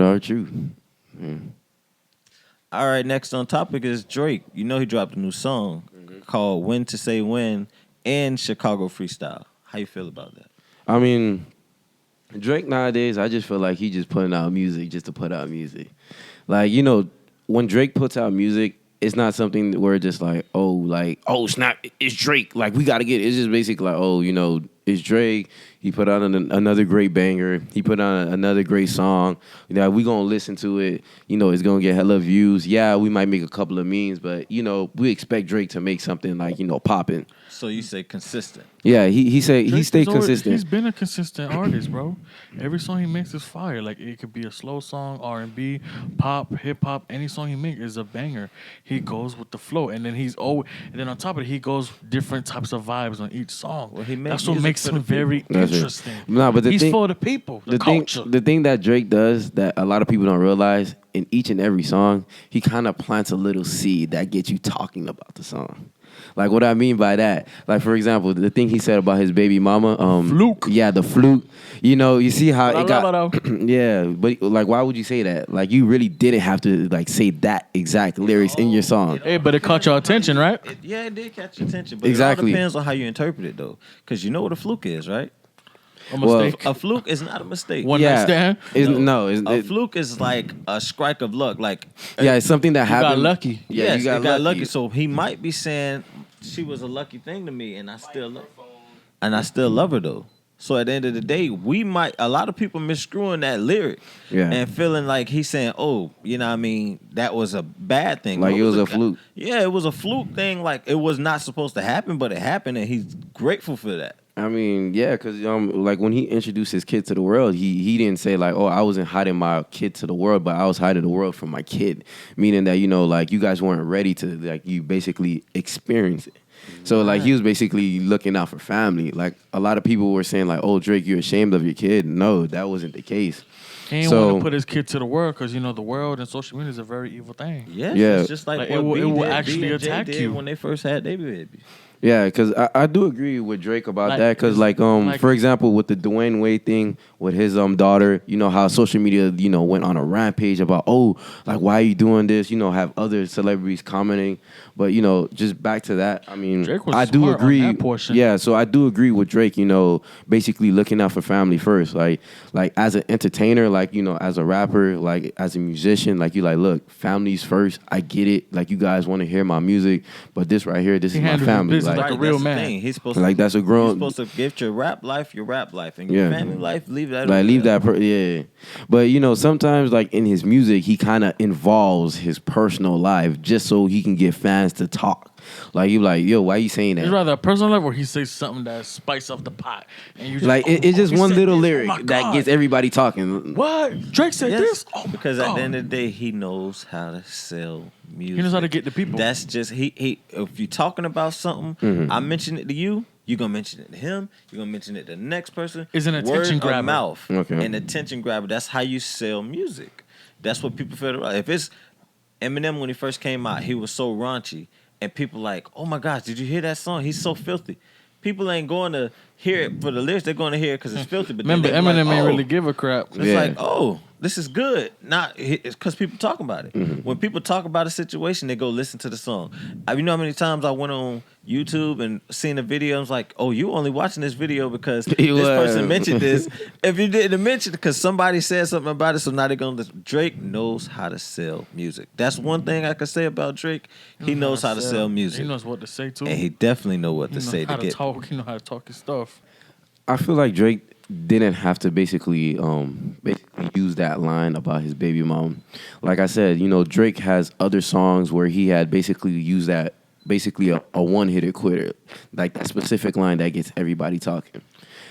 Our truth. Yeah. All right, next on topic is Drake. You know he dropped a new song called "When to Say When" and Chicago Freestyle. How you feel about that? I mean, Drake nowadays, I just feel like he just putting out music just to put out music. Like, when Drake puts out music, it's not something where it's just oh snap, it's Drake. Like, we got to get it. It's just basically like, it's Drake. He put out another great banger. He put out another great song. We going to listen to it. It's going to get hella views. Yeah, we might make a couple of memes, but, we expect Drake to make something like, popping. So you say consistent. Yeah, he stayed consistent. He's been a consistent artist, bro. Every song he makes is fire. Like, it could be a slow song, R&B, pop, hip hop. Any song he makes is a banger. He goes with the flow, and then on top of it, he goes different types of vibes on each song. Well, that's what makes him very interesting. No, but he's for the people, the culture. The thing that Drake does that a lot of people don't realize, in each and every song, he kind of plants a little seed that gets you talking about the song. Like, what I mean by that, like, for example, the thing he said about his baby mama, fluke. Yeah, the fluke. You see how it got. It, yeah, but like, why would you say that? Like, you really didn't have to like say that exact lyrics in your song. Hey, but it caught your attention, right? It did catch your attention. But exactly. It all depends on how you interpret it, though, because you know what a fluke is, right? A mistake. A fluke is not a mistake. One night stand. A fluke is like a strike of luck. Like, it's something that happened. Got lucky. Yeah, you got lucky. So he might be saying she was a lucky thing to me, and I still love her though. So at the end of the day, a lot of people miscrewing that lyric and feeling like he's saying, oh, you know what I mean, that was a bad thing. Like, it was a fluke. Yeah, it was a fluke thing. Like, it was not supposed to happen, but it happened, and he's grateful for that. I mean, yeah, because like when he introduced his kid to the world, he didn't say like, oh, I wasn't hiding my kid to the world, but I was hiding the world from my kid, meaning that like, you guys weren't ready to like, you basically experience it. So like, he was basically looking out for family. Like, a lot of people were saying like, oh, Drake, you're ashamed of your kid. No, that wasn't the case. He didn't want to put his kid to the world because the world and social media is a very evil thing. Yeah, yeah. It's just like it will actually attack you when they first had their baby. Yeah, because I do agree with Drake about that. Because for example, with the Dwayne Wade thing with his daughter, how social media went on a rampage about, oh, like, why are you doing this? Have other celebrities commenting, but just back to that. I mean, I do agree. On that portion. Yeah, so I do agree with Drake. Basically looking out for family first. Like as an entertainer, like as a rapper, like as a musician, like you like, look, family's first. I get it. Like, you guys want to hear my music, but this right here, this is my family. Like a real man. He's supposed to, like, that's a grown. You're supposed to gift your rap life, and your family life, leave that. Like, leave that. Yeah, but sometimes like in his music, he kind of involves his personal life just so he can get fans to talk. Like, you like, yo, why are you saying that? It's rather a personal life where he says something that spice up the pot, and you just, like, it's just one little lyric that gets everybody talking. What Drake said this? Oh, because at the end of the day, he knows how to sell music. He knows how to get the people. That's just he. If you're talking about something, I mention it to you. You're gonna mention it to him. You're gonna mention it to the next person. It's an attention grabber. grabber. Mouth. Okay. An attention grabber. That's how you sell music. That's what people feel. If it's Eminem when he first came out, he was so raunchy, and people like, oh my gosh, did you hear that song? He's so filthy. People ain't going to hear it for the lyrics. They're going to hear it because it's filthy. But remember, Eminem ain't really give a crap. It's like, oh, this is good. Not it's because people talk about it. When people talk about a situation, they go listen to the song. You know how many times I went on YouTube and seen a video and was like, oh, you only watching this video because this person mentioned this. If you didn't mention it because somebody said something about it, so now they're going to listen. Drake knows how to sell music. That's one thing I can say about Drake. He knows how to sell music. He knows what to say too. And he definitely know what to say to get. He know how to talk his stuff. I feel like Drake didn't have to basically use that line about his baby mom. Like I said, Drake has other songs where he had basically used that, basically a one-hitter quitter, like that specific line that gets everybody talking.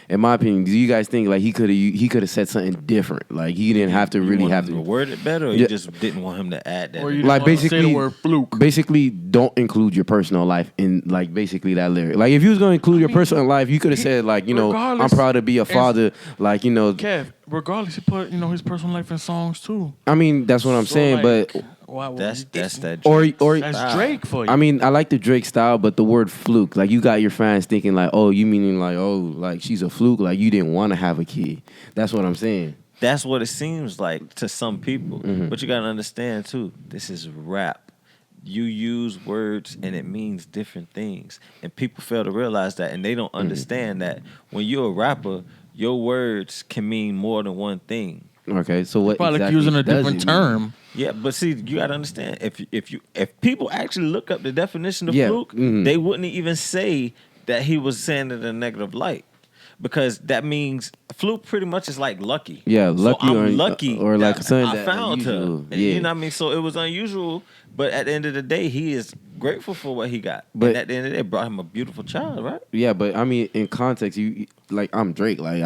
In my opinion, do you guys think like he could have said something different? Like, he didn't have to really have to word it better, or you just didn't want him to add that. Or you like, basically say the word fluke. Basically, don't include your personal life in like basically that lyric. Like, if you was gonna include your personal life, you could have said like, I'm proud to be a father. Like, Kev, regardless, he put his personal life in songs too. I mean, that's what I'm saying, like, but. That's that Drake. Or that's Drake for you. I mean, I like the Drake style, but the word fluke, like, you got your fans thinking like, oh, you meaning like, oh, like she's a fluke, like you didn't want to have a kid. That's what I'm saying. That's what it seems like to some people. Mm-hmm. But you gotta understand too, this is rap. You use words and it means different things. And people fail to realize that, and they don't understand that when you're a rapper, your words can mean more than one thing. Okay, so what Probably like exactly using a does different it mean? term. Yeah, but see, you gotta understand if people actually look up the definition of Yeah, fluke, mhm. they wouldn't even say that he was saying it in a negative light. Because that means fluke pretty much is like lucky. Yeah, lucky so I'm or- lucky or like that something I that found unusual. her. Yeah. You know what I mean? So it was unusual, but at the end of the day, he is grateful for what he got. But- and at the end of the day, it brought him a beautiful child, right? Yeah, but I mean, in context, you like I'm Drake. Like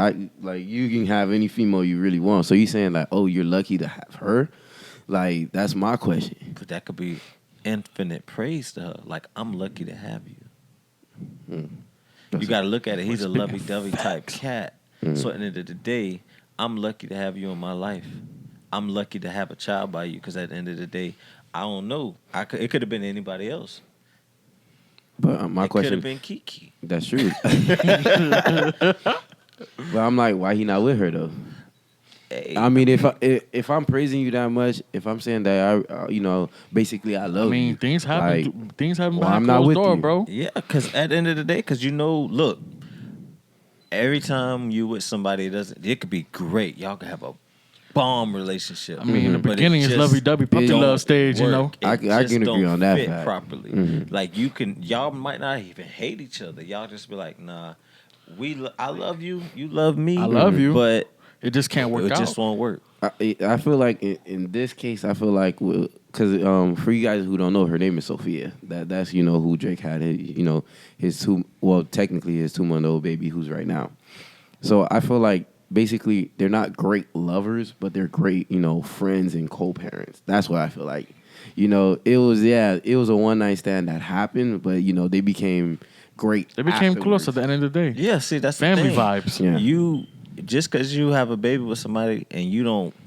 you can have any female you really want. So you saying like, oh, you're lucky to have her? Like that's my question. But that could be infinite praise to her. Like, I'm lucky to have you. You got to look at it. He's a lovey-dovey type cat. So at the end of the day, I'm lucky to have you in my life. I'm lucky to have a child by you because at the end of the day, I don't know. It could have been anybody else. But my It could question, have been Kiki. that's true. But I'm like, why he not with her though? Hey, I mean, if I'm praising you that much, if I'm saying that basically I love I mean, you. things happen. Things happen well, behind I'm not closed with door, you. bro. yeah, because at the end of the day, because look, every time you with somebody, it could be great. Y'all can have a bomb relationship. I mean, in the But it beginning, it's just lovey-dovey puppy don't love stage, you know. work. It I just can agree don't on that fit fact. properly. Like y'all might not even hate each other. Y'all just be like, nah, I love you, you love me. I love you. but It just can't work it out. just won't work. I feel like in this case, I feel like because for you guys who don't know, her name is Sophia. That's who Drake had. His technically his 2-month-old baby who's right now. So I feel like basically they're not great lovers, but they're great friends and co-parents. That's what I feel like. It was a one night stand that happened, but they became great. They became afterwards. close at the end of the day. Yeah, see, that's Family the thing. vibes. Yeah. You just because you have a baby with somebody and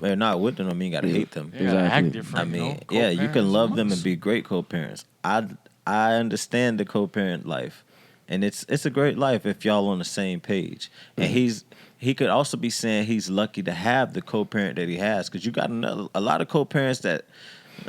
they're not with them, I mean, you gotta hate them. They gotta Exactly. act different. I mean, you know? yeah, you can Co-parents love them nice. and be great co-parents. I understand the co-parent life, and it's a great life if y'all on the same page. And he could also be saying he's lucky to have the co-parent that he has, because you got a lot of co-parents that.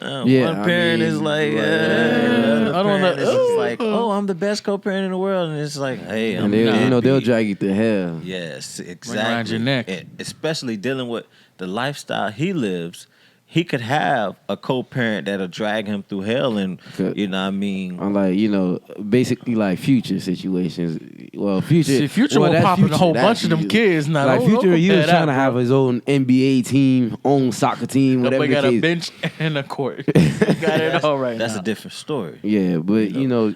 One parent is like, the I don't know. parent is like, oh, I'm the best co-parent in the world, and it's like, hey, I'm And they'll deadbeat. drag you to hell. Yes, around exactly. your neck. And especially dealing with the lifestyle he lives, he could have a co-parent that'll drag him through hell, and Good. you know what I mean. On basically like Future situations. Well, Future. See, Future well, will that's pop in a Future. whole That's bunch of them Future. kids. Now, Like don't Future, he compare was that, trying to bro. have his own NBA team, own soccer team, That whatever boy the got a case. bench and a court. Got it all right That's now. a different story. Yeah, but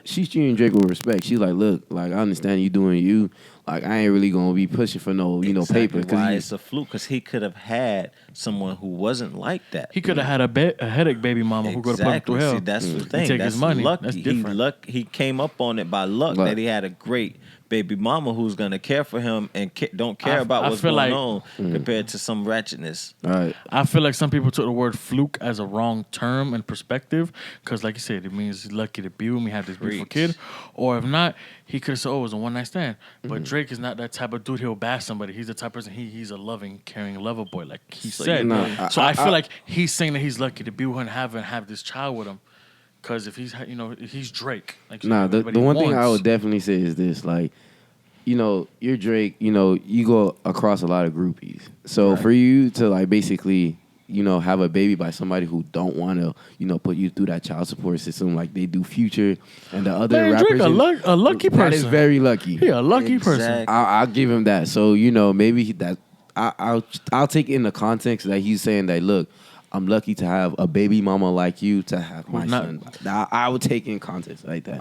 she's treating Drake with respect. She's like, look, like I understand you doing you. Like I ain't really gonna be pushing for no, Exactly paper. why Because it's a fluke, because he could have had someone who wasn't like that. He could have had a headache baby mama who could have put him through hell. See, that's the thing. take That's his money. lucky. That's different. He came up on it by luck Luck. that he had a great baby mama who's gonna care for him and don't care I about what's feel going like- on compared to some ratchetness. all right, I feel like some people took the word fluke as a wrong term and perspective, because, like you said, it means he's lucky to be with me, have this beautiful Preach. kid. Or if not, he could have said, "Oh, it was a one night stand." But Drake is not that type of dude. He'll bash somebody. He's the type of person. He's a loving, caring lover boy, like he So, said. nah, So I feel like he's saying that he's lucky to be with her and have this child with him, because if he's Drake. Like nah. The everybody one thing I wants. would definitely say is this, like, you're Drake. You go across a lot of groupies. So for you to like basically, have a baby by somebody who don't want to, put you through that child support system like they do Future and the other Man, rappers. Drake a lucky person. That is very lucky. He a lucky person. Exactly. I'll give him that. So maybe that I'll take it in the context that he's saying that look, I'm lucky to have a baby mama like you to have my not- son. I would take in context like that.